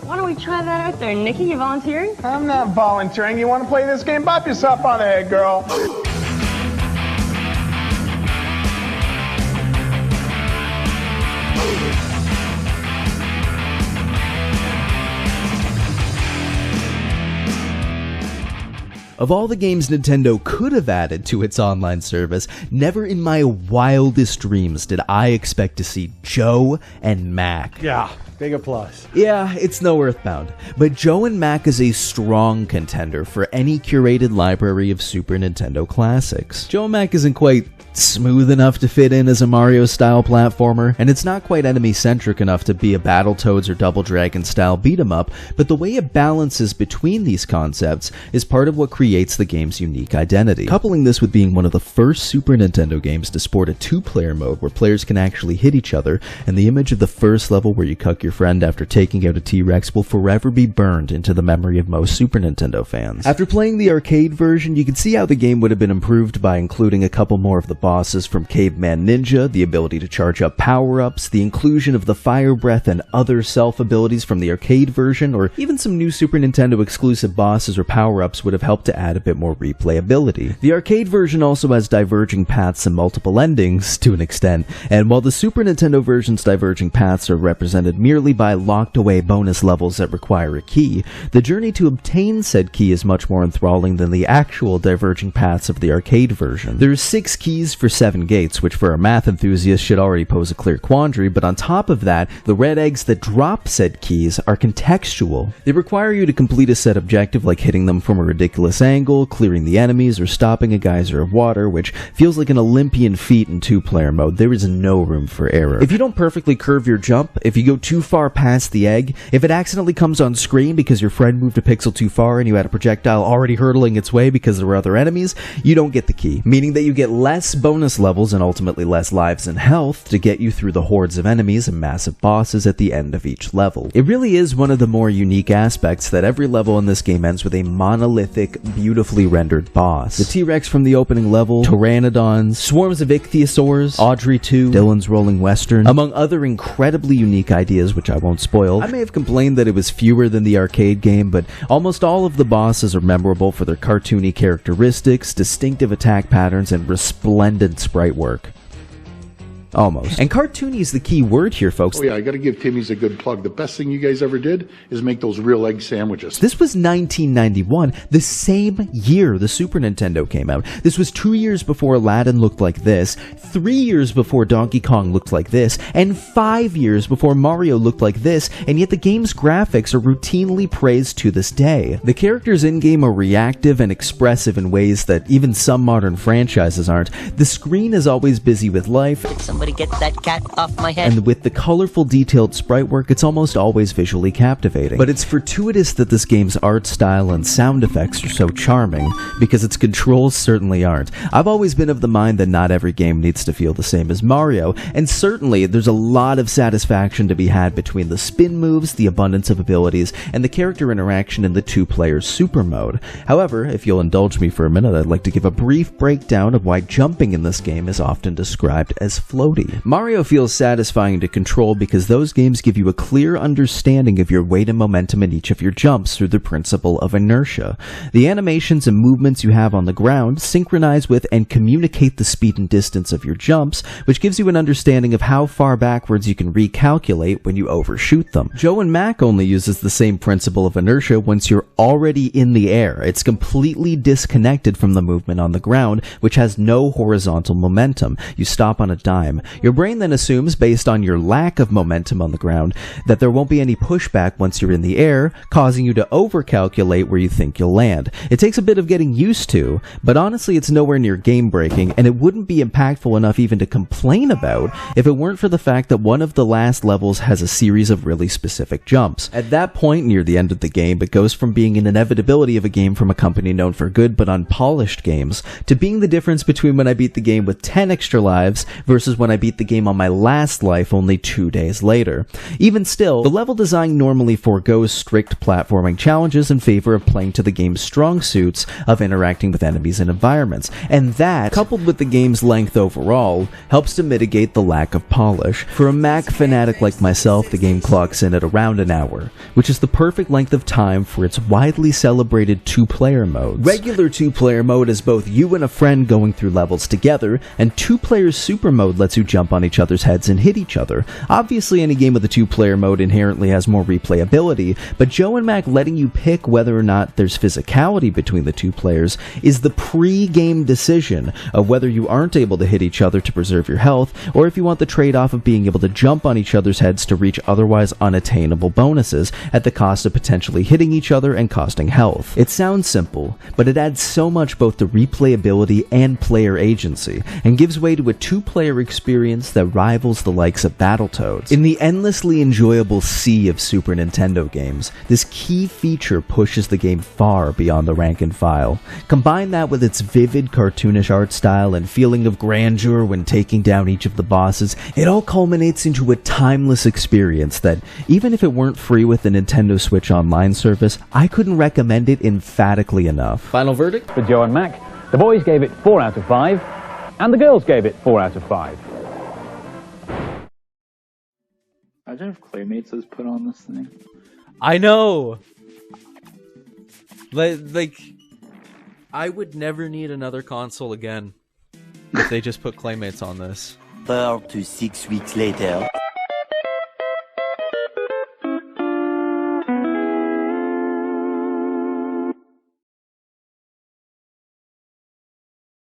Why don't we try that out there? Nikki, you volunteering? I'm not volunteering. You want to play this game? Bop yourself on the head, girl. Of all the games Nintendo could have added to its online service, never in my wildest dreams did I expect to see Joe and Mac. Yeah, big applause. Yeah, it's no Earthbound, but Joe and Mac is a strong contender for any curated library of Super Nintendo classics. Joe and Mac isn't quite smooth enough to fit in as a Mario-style platformer, and it's not quite enemy-centric enough to be a Battletoads or Double Dragon-style beat-em-up, but the way it balances between these concepts is part of what creates the game's unique identity. Coupling this with being one of the first Super Nintendo games to sport a two-player mode where players can actually hit each other, and the image of the first level where you cuck your friend after taking out a T-Rex will forever be burned into the memory of most Super Nintendo fans. After playing the arcade version, you can see how the game would have been improved by including a couple more of the bosses from Caveman Ninja, the ability to charge up power-ups, the inclusion of the Fire Breath and other self-abilities from the arcade version, or even some new Super Nintendo exclusive bosses or power-ups would have helped to add a bit more replayability. The arcade version also has diverging paths and multiple endings, to an extent, and while the Super Nintendo version's diverging paths are represented merely by locked-away bonus levels that require a key, the journey to obtain said key is much more enthralling than the actual diverging paths of the arcade version. There are 6 keys for 7 gates, which for a math enthusiast should already pose a clear quandary, but on top of that, the red eggs that drop said keys are contextual. They require you to complete a set objective like hitting them from a ridiculous angle, clearing the enemies, or stopping a geyser of water, which feels like an Olympian feat in 2-player mode. There is no room for error. If you don't perfectly curve your jump, if you go too far past the egg, if it accidentally comes on screen because your friend moved a pixel too far and you had a projectile already hurtling its way because there were other enemies, you don't get the key, meaning that you get less bonus levels and ultimately less lives and health to get you through the hordes of enemies and massive bosses at the end of each level. It really is one of the more unique aspects that every level in this game ends with a monolithic, beautifully rendered boss. The T-Rex from the opening level, Pteranodons, swarms of ichthyosaurs, Audrey 2, Dylan's Rolling Western, among other incredibly unique ideas which I won't spoil. I may have complained that it was fewer than the arcade game, but almost all of the bosses are memorable for their cartoony characteristics, distinctive attack patterns, and resplendent sprite work. Almost. And cartoony is the key word here, folks. Oh yeah, I gotta give Timmy's a good plug. The best thing you guys ever did is make those real egg sandwiches. This was 1991, the same year the Super Nintendo came out. This was 2 years before Aladdin looked like this, 3 years before Donkey Kong looked like this, and 5 years before Mario looked like this, and yet the game's graphics are routinely praised to this day. The characters in-game are reactive and expressive in ways that even some modern franchises aren't. The screen is always busy with life. Get that cat off my head. And with the colorful, detailed sprite work, it's almost always visually captivating. But it's fortuitous that this game's art style and sound effects are so charming, because its controls certainly aren't. I've always been of the mind that not every game needs to feel the same as Mario, and certainly there's a lot of satisfaction to be had between the spin moves, the abundance of abilities, and the character interaction in the 2-player Super mode. However, if you'll indulge me for a minute, I'd like to give a brief breakdown of why jumping in this game is often described as floaty. Mario feels satisfying to control because those games give you a clear understanding of your weight and momentum in each of your jumps through the principle of inertia. The animations and movements you have on the ground synchronize with and communicate the speed and distance of your jumps, which gives you an understanding of how far backwards you can recalculate when you overshoot them. Joe and Mac only uses the same principle of inertia once you're already in the air. It's completely disconnected from the movement on the ground, which has no horizontal momentum. You stop on a dime. Your brain then assumes, based on your lack of momentum on the ground, that there won't be any pushback once you're in the air, causing you to overcalculate where you think you'll land. It takes a bit of getting used to, but honestly it's nowhere near game-breaking, and it wouldn't be impactful enough even to complain about if it weren't for the fact that one of the last levels has a series of really specific jumps. At that point, near the end of the game, it goes from being an inevitability of a game from a company known for good but unpolished games, to being the difference between when I beat the game with 10 extra lives versus when when I beat the game on my last life only 2 days later. Even still, the level design normally forgoes strict platforming challenges in favor of playing to the game's strong suits of interacting with enemies and environments, and that, coupled with the game's length overall, helps to mitigate the lack of polish. For a Mac fanatic like myself, the game clocks in at around an hour, which is the perfect length of time for its widely celebrated two-player modes. Regular two-player mode is both you and a friend going through levels together, and two-player super mode lets you jump on each other's heads and hit each other. Obviously, any game with a two-player mode inherently has more replayability, but Joe and Mac letting you pick whether or not there's physicality between the two players is the pre-game decision of whether you aren't able to hit each other to preserve your health, or if you want the trade-off of being able to jump on each other's heads to reach otherwise unattainable bonuses at the cost of potentially hitting each other and costing health. It sounds simple, but it adds so much both to replayability and player agency, and gives way to a two-player experience that rivals the likes of Battletoads. In the endlessly enjoyable sea of Super Nintendo games, this key feature pushes the game far beyond the rank and file. Combine that with its vivid cartoonish art style and feeling of grandeur when taking down each of the bosses, it all culminates into a timeless experience that, even if it weren't free with the Nintendo Switch Online service, I couldn't recommend it emphatically enough. Final verdict? For Joe and Mac, the boys gave it 4 out of 5, and the girls gave it 4 out of 5. Imagine if Claymates was put on this thing. I know! Like, I would never need another console again if they just put Claymates on this. 4 to 6 weeks later.